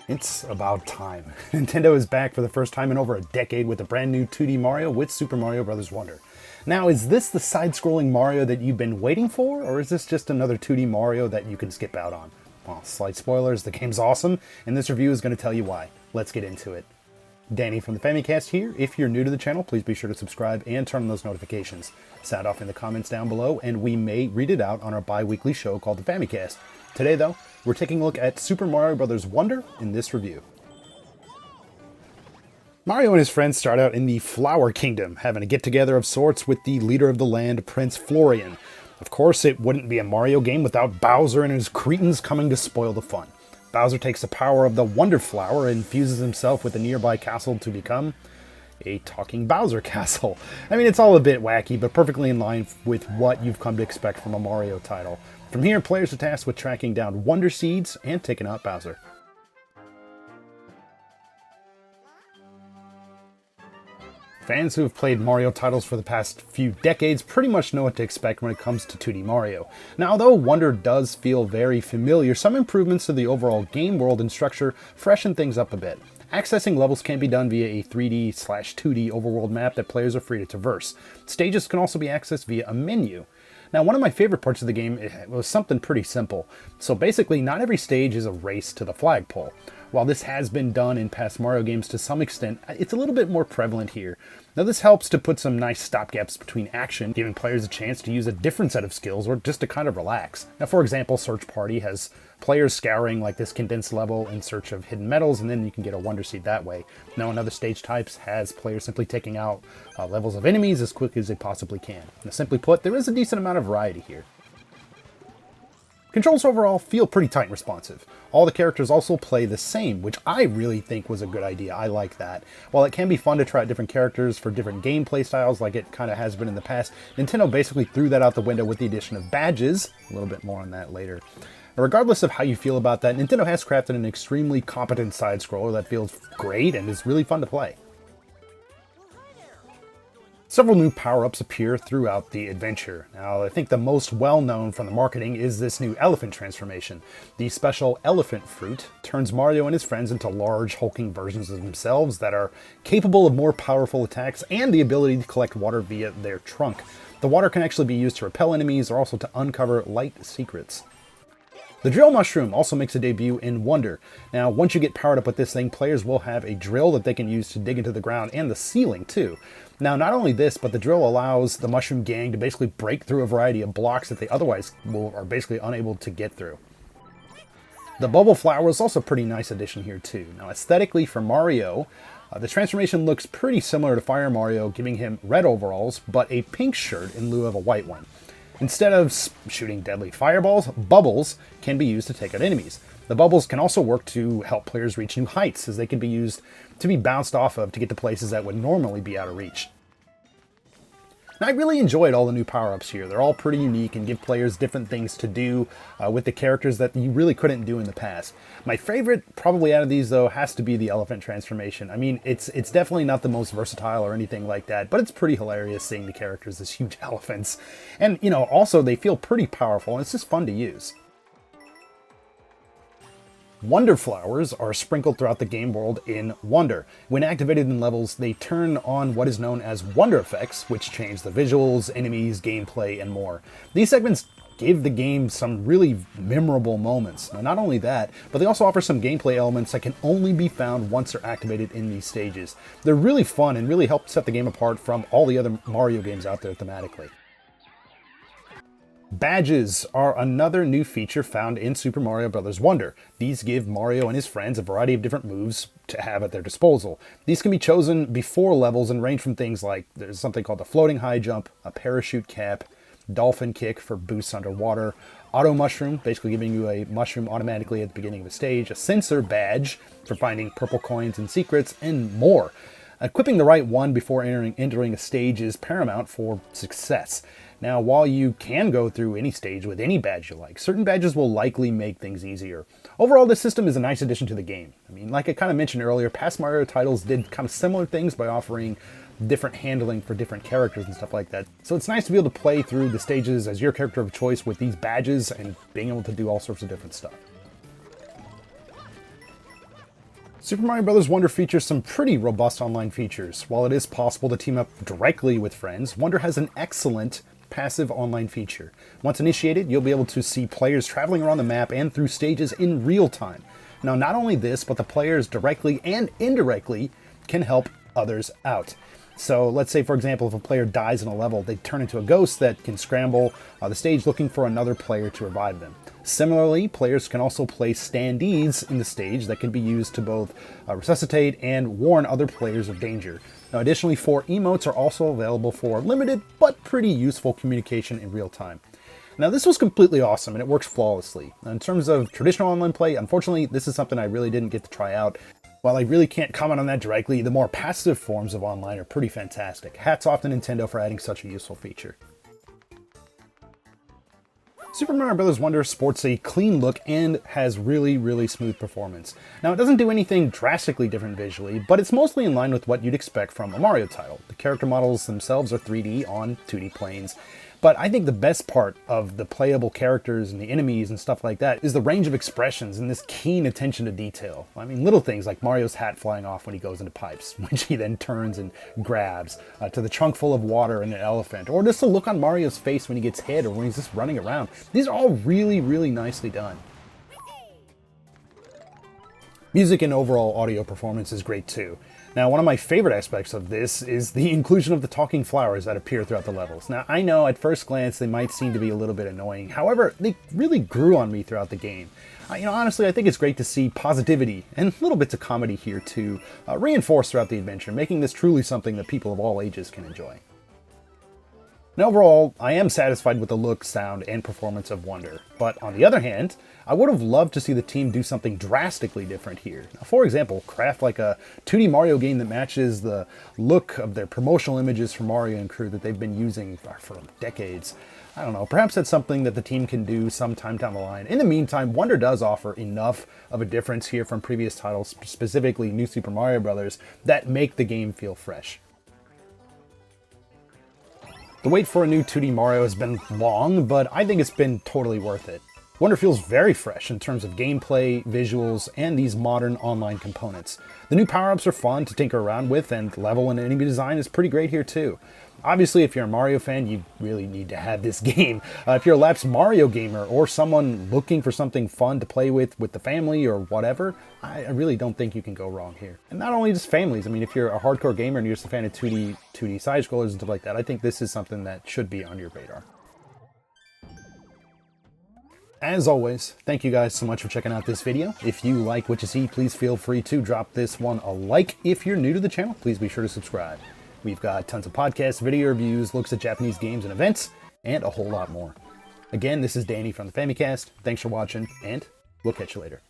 It's about time. Nintendo is back for the first time in over a decade with a brand new 2D Mario with Super Mario Bros. Wonder. Now, is this the side-scrolling Mario that you've been waiting for, or is this just another 2D Mario that you can skip out on? Well, slight spoilers, the game's awesome, and this review is going to tell you why. Let's get into it. Danny from the Famicast here. If you're new to the channel, please be sure to subscribe and turn on those notifications. Sound off in the comments down below, and we may read it out on our bi-weekly show called the Famicast. Today, though, we're taking a look at Super Mario Bros. Wonder in this review. Mario and his friends start out in the Flower Kingdom, having a get-together of sorts with the leader of the land, Prince Florian. Of course, it wouldn't be a Mario game without Bowser and his cretins coming to spoil the fun. Bowser takes the power of the Wonder Flower and fuses himself with a nearby castle to become a talking Bowser castle. I mean, it's all a bit wacky, but perfectly in line with what you've come to expect from a Mario title. From here, players are tasked with tracking down Wonder Seeds and taking out Bowser. Fans who have played Mario titles for the past few decades pretty much know what to expect when it comes to 2D Mario. Now, although Wonder does feel very familiar, some improvements to the overall game world and structure freshen things up a bit. Accessing levels can be done via a 3D/2D overworld map that players are free to traverse. Stages can also be accessed via a menu. Now, one of my favorite parts of the game was something pretty simple. So basically, not every stage is a race to the flagpole. While this has been done in past Mario games to some extent, it's a little bit more prevalent here. Now, this helps to put some nice stopgaps between action, giving players a chance to use a different set of skills or just to kind of relax. Now, for example, Search Party has players scouring like this condensed level in search of hidden medals, and then you can get a Wonder Seed that way. Now, in other stage types has players simply taking out levels of enemies as quickly as they possibly can. Now, simply put, there is a decent amount of variety here. Controls overall feel pretty tight and responsive. All the characters also play the same, which I really think was a good idea. I like that. While it can be fun to try out different characters for different gameplay styles like it kind of has been in the past, Nintendo basically threw that out the window with the addition of badges. A little bit more on that later. Regardless of how you feel about that, Nintendo has crafted an extremely competent side-scroller that feels great and is really fun to play. Several new power-ups appear throughout the adventure. Now, I think the most well-known from the marketing is this new elephant transformation. The special elephant fruit turns Mario and his friends into large, hulking versions of themselves that are capable of more powerful attacks and the ability to collect water via their trunk. The water can actually be used to repel enemies or also to uncover light secrets. The drill mushroom also makes a debut in Wonder. Now, once you get powered up with this thing, players will have a drill that they can use to dig into the ground and the ceiling too. Now, not only this, but the drill allows the mushroom gang to basically break through a variety of blocks that they otherwise are basically unable to get through. The bubble flower is also a pretty nice addition here too. Now, aesthetically for Mario, the transformation looks pretty similar to Fire Mario, giving him red overalls, but a pink shirt in lieu of a white one. Instead of shooting deadly fireballs, bubbles can be used to take out enemies. The bubbles can also work to help players reach new heights, as they can be used to be bounced off of to get to places that would normally be out of reach. Now, I really enjoyed all the new power-ups here. They're all pretty unique and give players different things to do with the characters that you really couldn't do in the past. My favorite, probably out of these, though, has to be the elephant transformation. I mean, it's definitely not the most versatile or anything like that, but it's pretty hilarious seeing the characters as huge elephants. And, you know, also they feel pretty powerful, and it's just fun to use. Wonder flowers are sprinkled throughout the game world in Wonder. When activated in levels, they turn on what is known as Wonder effects, which change the visuals, enemies, gameplay, and more. These segments give the game some really memorable moments. Now, not only that, but they also offer some gameplay elements that can only be found once they're activated in these stages. They're really fun and really help set the game apart from all the other Mario games out there thematically. Badges are another new feature found in Super Mario Bros. Wonder. These give Mario and his friends a variety of different moves to have at their disposal. These can be chosen before levels and range from things like there's something called the floating high jump, a parachute cap, dolphin kick for boosts underwater, auto mushroom, basically giving you a mushroom automatically at the beginning of a stage, a sensor badge for finding purple coins and secrets, and more. Equipping the right one before entering a stage is paramount for success. Now, while you can go through any stage with any badge you like, certain badges will likely make things easier. Overall, this system is a nice addition to the game. I mean, like I kind of mentioned earlier, past Mario titles did kind of similar things by offering different handling for different characters and stuff like that. So it's nice to be able to play through the stages as your character of choice with these badges and being able to do all sorts of different stuff. Super Mario Bros. Wonder features some pretty robust online features. While it is possible to team up directly with friends, Wonder has an excellent passive online feature. Once initiated, you'll be able to see players traveling around the map and through stages in real time. Now, not only this, but the players directly and indirectly can help others out. So let's say, for example, if a player dies in a level, they turn into a ghost that can scramble the stage looking for another player to revive them. Similarly, players can also place standees in the stage that can be used to both resuscitate and warn other players of danger. Now, additionally, 4 emotes are also available for limited but pretty useful communication in real time. Now, this was completely awesome and it works flawlessly. Now, in terms of traditional online play, unfortunately, this is something I really didn't get to try out. While I really can't comment on that directly, the more passive forms of online are pretty fantastic. Hats off to Nintendo for adding such a useful feature. Super Mario Bros. Wonder sports a clean look and has really smooth performance. Now, it doesn't do anything drastically different visually, but it's mostly in line with what you'd expect from a Mario title. The character models themselves are 3D on 2D planes. But I think the best part of the playable characters and the enemies and stuff like that is the range of expressions and this keen attention to detail. I mean, little things like Mario's hat flying off when he goes into pipes, which he then turns and grabs, to the trunk full of water and an elephant, or just the look on Mario's face when he gets hit or when he's just running around. These are all really nicely done. Music and overall audio performance is great too. Now, one of my favorite aspects of this is the inclusion of the talking flowers that appear throughout the levels. Now, I know at first glance they might seem to be a little bit annoying. However, they really grew on me throughout the game. Honestly, I think it's great to see positivity and little bits of comedy here too reinforced throughout the adventure, making this truly something that people of all ages can enjoy. And overall, I am satisfied with the look, sound, and performance of Wonder. But on the other hand, I would have loved to see the team do something drastically different here. Now, for example, craft like a 2D Mario game that matches the look of their promotional images for Mario and crew that they've been using for decades. I don't know, perhaps that's something that the team can do sometime down the line. In the meantime, Wonder does offer enough of a difference here from previous titles, specifically New Super Mario Bros., that make the game feel fresh. The wait for a new 2D Mario has been long, but I think it's been totally worth it. Wonder feels very fresh in terms of gameplay, visuals, and these modern online components. The new power-ups are fun to tinker around with, and level and enemy design is pretty great here too. Obviously, if you're a Mario fan, you really need to have this game. If you're a lapsed Mario gamer or someone looking for something fun to play with the family or whatever, I really don't think you can go wrong here. And not only just families, I mean, if you're a hardcore gamer and you're just a fan of 2D side-scrollers and stuff like that, I think this is something that should be on your radar. As always, thank you guys so much for checking out this video. If you like what you see, please feel free to drop this one a like. If you're new to the channel, please be sure to subscribe. We've got tons of podcasts, video reviews, looks at Japanese games and events, and a whole lot more. Again, this is Danny from the Famicast. Thanks for watching, and we'll catch you later.